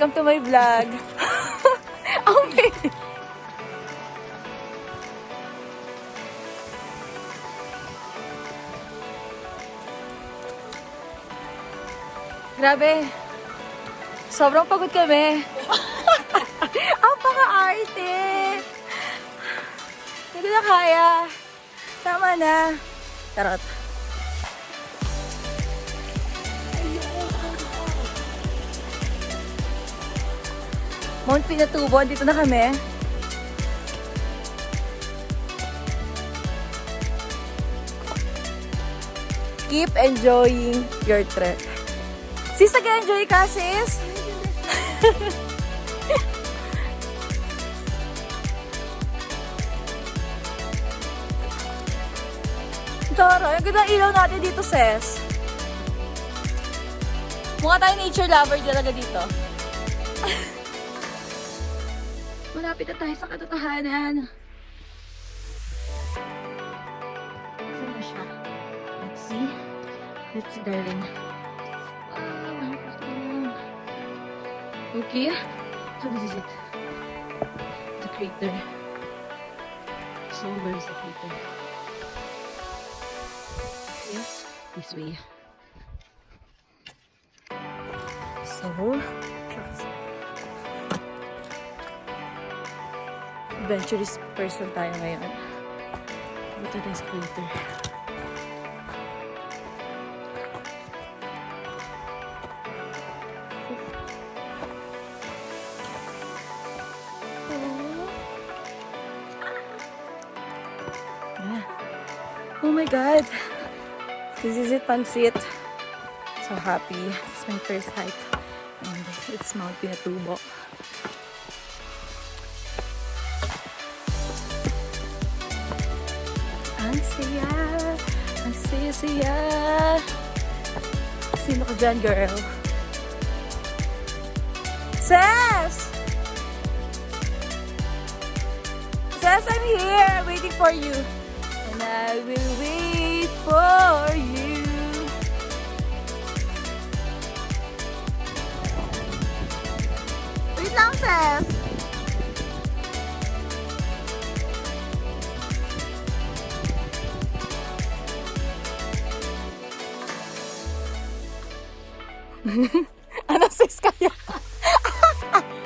Welcome to my vlog. Okay. Grabe. Sobrang pagod kami. Ang paka-arte. Hindi na kaya. Tama na. Tarot. Mount Pinatubo, dito na kami. Keep enjoying your trip. Sis, nag-enjoy ka, sis? Tara, ang ganda ilaw natin dito, sis. Mukha tayo nature lover talaga dito. Malapit na tayo sa katotohanan. Saan na siya? Let's see. Let's see, darling. Okay. So this is it. The crater. So where is the crater? Yes, this way. So, adventurous person tayo ngayon. Punta tayo sa crater. Oh my God! This is it, Pansit. So happy. It's my first hike. And it's Mount Pinatubo. Ang saya! Ang saya-saya! Sino ka dyan, girl? Ses! Ses, I'm here! Waiting for you. And I will wait for you. Wait lang, Ses! Ano, sis, kaya?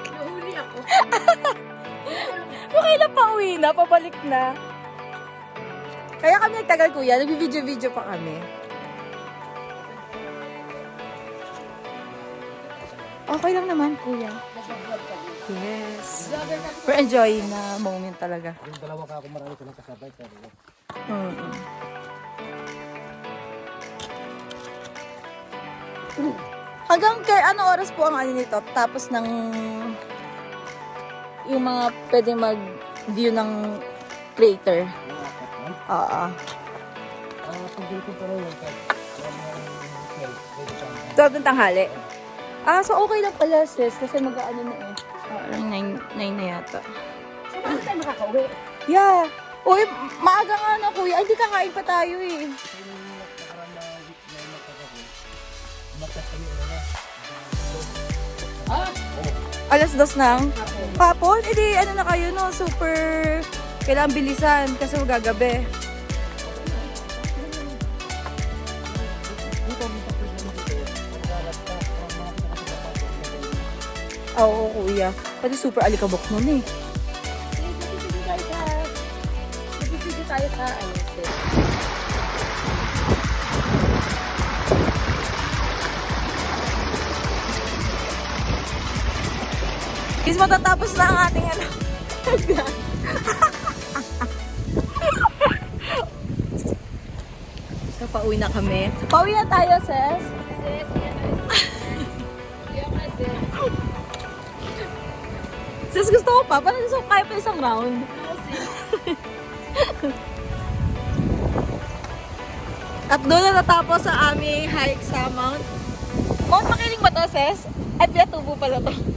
Nahuli ako. Kailan pa uwi na? Pabalik na. Kaya kami nagtagal, kuya. Nag-video-video pa kami. Okay lang naman, kuya. Yes. We're enjoying the moment talaga. Yung dalawa ka ako marami silang kasabay. Hanggang kay ano oras po ang ano nito? Tapos ng yung mga pwede mag-view ng crater. Oo. Pag dito pa rin yung 12 ng tanghali. So okay lang pala, sis. Kasi mag-ano na eh. Parang 9 na yata. So, bakit tayo makakauwi? Yeah. Uy, maaga nga na, kuya. Ay, hindi kakain pa tayo eh. Alas 2 ng hapon? Hindi, ano na kayo, no? Super, kailangan bilisan kasi magagabi. Oo, kuya. Pati super alikabok nun eh. Nagpipigil tayo sa sis. Is matatapos na ang ating ano. So, pauwi na kami. Pauwi na tayo, sis. Sis, yan na. Yan na, sis. Sis, gusto ko pa. Parang gusto ko kaya pa isang round. No, sis. At doon na natapos sa aming hike sa Mount Makiling ba to, sis? At Pinatubo pala to.